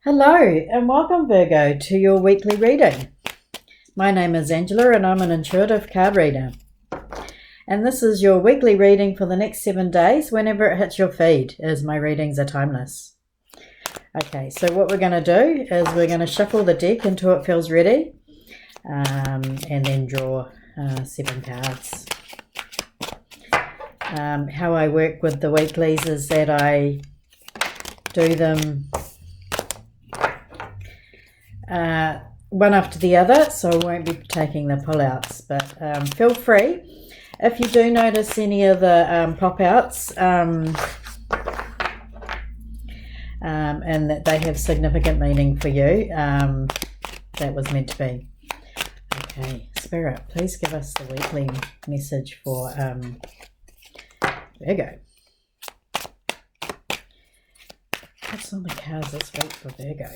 Hello and welcome, Virgo, to your weekly reading. My name is Angela and I'm an intuitive card reader. And this is your weekly reading for the next 7 days whenever it hits your feed, as my readings are timeless. Okay, so what we're going to do is we're going to shuffle the deck until it feels ready and then draw 7 cards. How I work with the weeklies is that I do them one after the other, so I won't be taking the pull-outs, but feel free if you do notice any of the pop-outs and that they have significant meaning for you. That was meant to be. Okay, Spirit, please give us the weekly message for Virgo. What's on the cards this week for Virgo?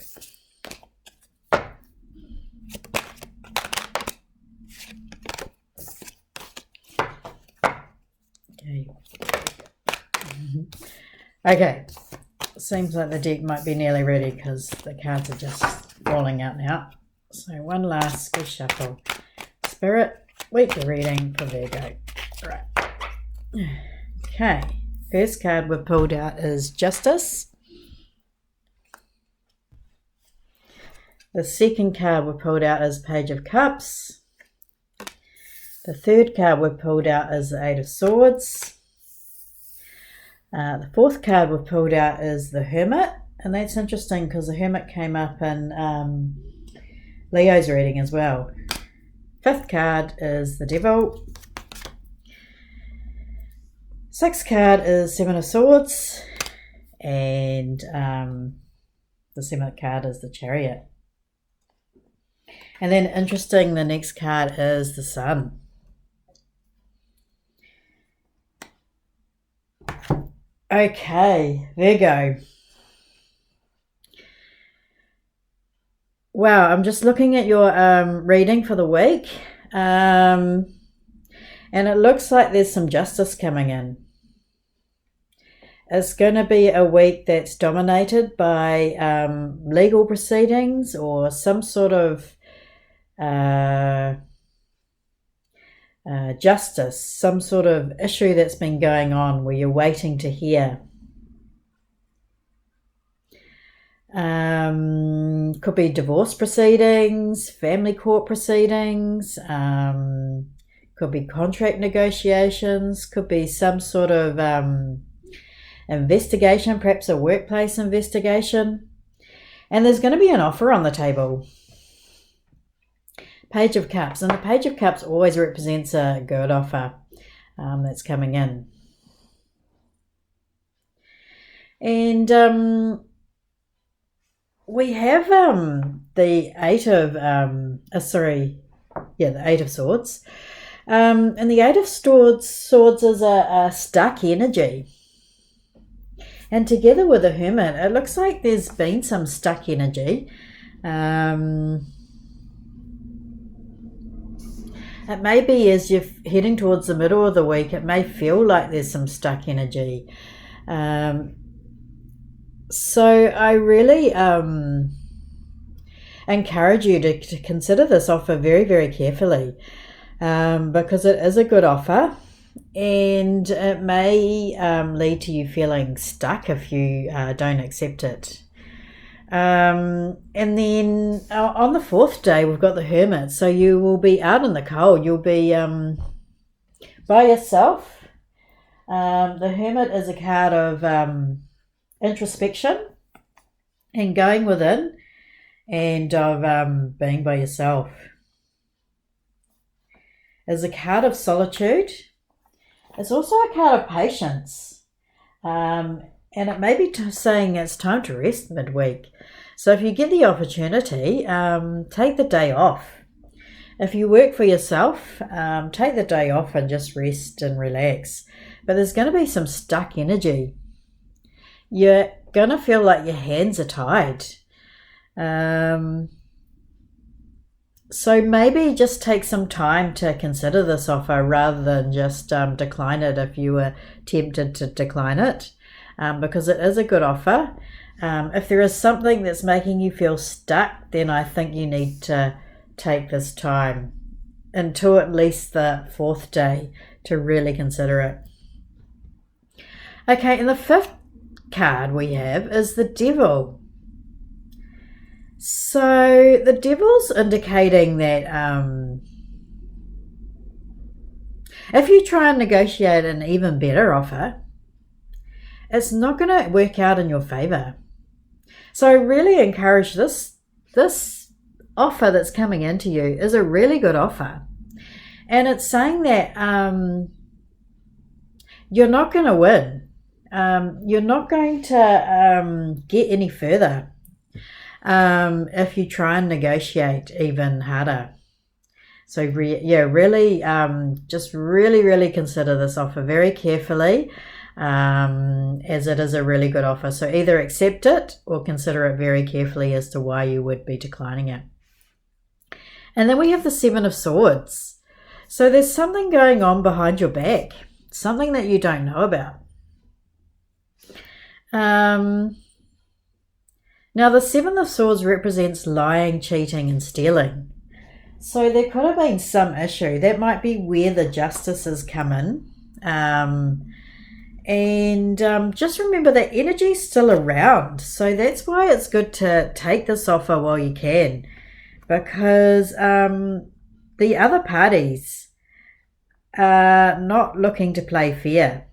Okay, seems like the deck might be nearly ready because the cards are just falling out now. So one last good shuffle. Spirit, weekly reading for Virgo. Right. Okay, first card we've pulled out is Justice. The second card we pulled out is Page of Cups. The third card we pulled out is the Eight of Swords. The fourth card we pulled out is the Hermit, and that's interesting because the Hermit came up in Leo's reading as well. Fifth card is the Devil. Sixth card is Seven of Swords, and the seventh card is the Chariot. And then interesting, the next card is the Sun. Okay, Virgo. Wow, I'm just looking at your reading for the week. And it looks like there's some justice coming in. It's going to be a week that's dominated by legal proceedings or some sort of justice, some sort of issue that's been going on where you're waiting to hear. Could be divorce proceedings, family court proceedings, could be contract negotiations, could be some sort of investigation, perhaps a workplace investigation. And there's going to be an offer on the table. Page of Cups, and the Page of Cups always represents a good offer that's coming in. And we have the Eight of the Eight of Swords, and the Eight of Swords is a stuck energy. And together with the Hermit, it looks like there's been some stuck energy. It may be as you're heading towards the middle of the week, it may feel like there's some stuck energy. So I really encourage you to consider this offer very, very carefully because it is a good offer and it may lead to you feeling stuck if you don't accept it. And then on the fourth day, we've got the Hermit. So you will be out in the cold. You'll be by yourself. The Hermit is a card of introspection and going within and of being by yourself. It's a card of solitude. It's also a card of patience. And it may be saying it's time to rest midweek. So if you get the opportunity, take the day off. If you work for yourself, take the day off and just rest and relax. But there's going to be some stuck energy. You're going to feel like your hands are tied. So maybe just take some time to consider this offer rather than just decline it if you were tempted to decline it. Because it is a good offer. If there is something that's making you feel stuck, then I think you need to take this time until at least the 4th day to really consider it. Okay, and the 5th card we have is the Devil. So the Devil's indicating that if you try and negotiate an even better offer, it's not going to work out in your favor. So I really encourage this offer that's coming into you is a really good offer. And it's saying that you're not going to win. You're not going to get any further if you try and negotiate even harder. So really consider this offer very carefully, as it is a really good offer. So either accept it or consider it very carefully as to why you would be declining it. And then we have the 7 of Swords. So there's something going on behind your back, something that you don't know about. Now the 7 of Swords represents lying, cheating and stealing. So there could have been some issue. That might be where the justices come in. Just remember that energy is still around. So that's why it's good to take this offer while you can. Because the other parties are not looking to play fair.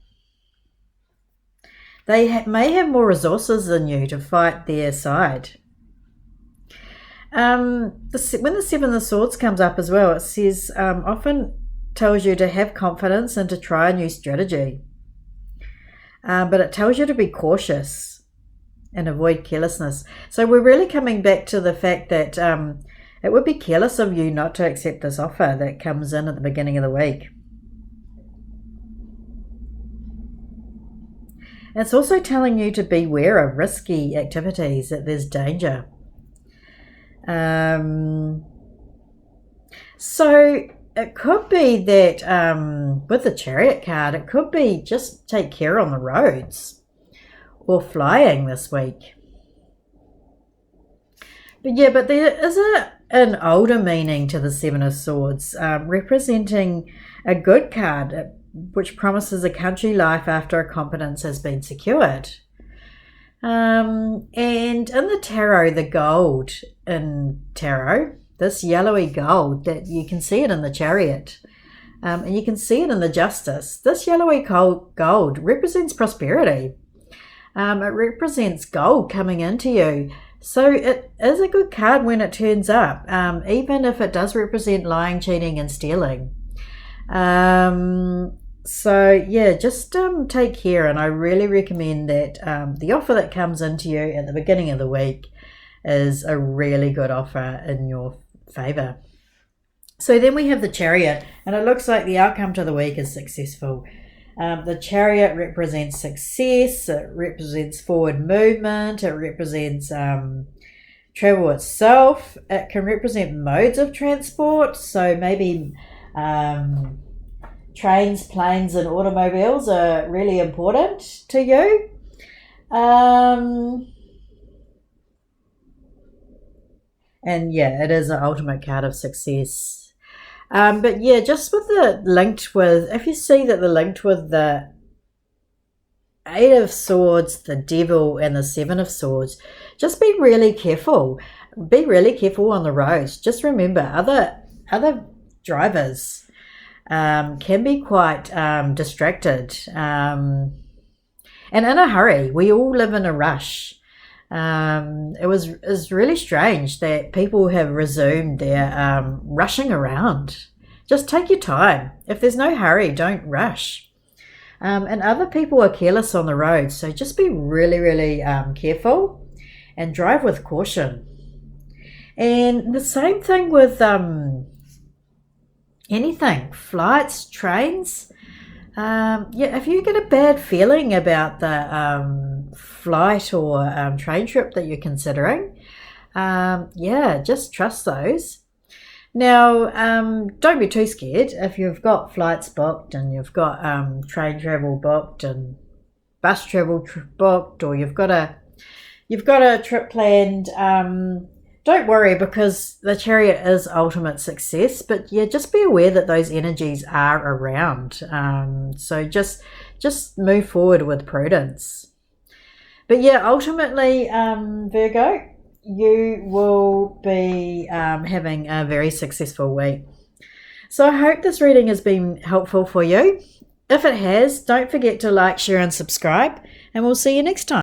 They may have more resources than you to fight their side. When the 7 of Swords comes up as well, it says often tells you to have confidence and to try a new strategy. But it tells you to be cautious and avoid carelessness. So we're really coming back to the fact that it would be careless of you not to accept this offer that comes in at the beginning of the week. It's also telling you to beware of risky activities, that there's danger. So it could be that with the Chariot card, it could be just take care on the roads or flying this week. But there is an older meaning to the 7 of Swords, representing a good card, which promises a country life after a competence has been secured. And in the tarot, the gold in tarot, this yellowy gold, that you can see it in the Chariot, and you can see it in the Justice. This yellowy gold represents prosperity. It represents gold coming into you. So it is a good card when it turns up, even if it does represent lying, cheating and stealing. Just take care, and I really recommend that the offer that comes into you at the beginning of the week is a really good offer in your favor. So then we have the Chariot, and it looks like the outcome to the week is successful. The Chariot represents success, it represents forward movement, it represents travel itself, it can represent modes of transport, so maybe trains, planes and automobiles are really important to you. It is an ultimate card of success. Just with the linked with, if you see that the linked with the 8 of Swords, the Devil and the 7 of Swords, just be really careful. Be really careful on the roads. Just remember, other drivers can be quite distracted and in a hurry. We all live in a rush. It's really strange that people have resumed their rushing around. Just take your time. If there's no hurry, don't rush. And other people are careless on the road, so just be really, really careful and drive with caution. And the same thing with anything, flights, trains. If you get a bad feeling about the flight or train trip that you're considering, just trust those. Now, don't be too scared if you've got flights booked and you've got train travel booked and bus travel booked, or you've got a you've got a trip planned, don't worry, because the Chariot is ultimate success, but yeah, just be aware that those energies are around. So just move forward with prudence. But yeah, ultimately, Virgo, you will be having a very successful week. So I hope this reading has been helpful for you. If it has, don't forget to like, share and subscribe, and we'll see you next time.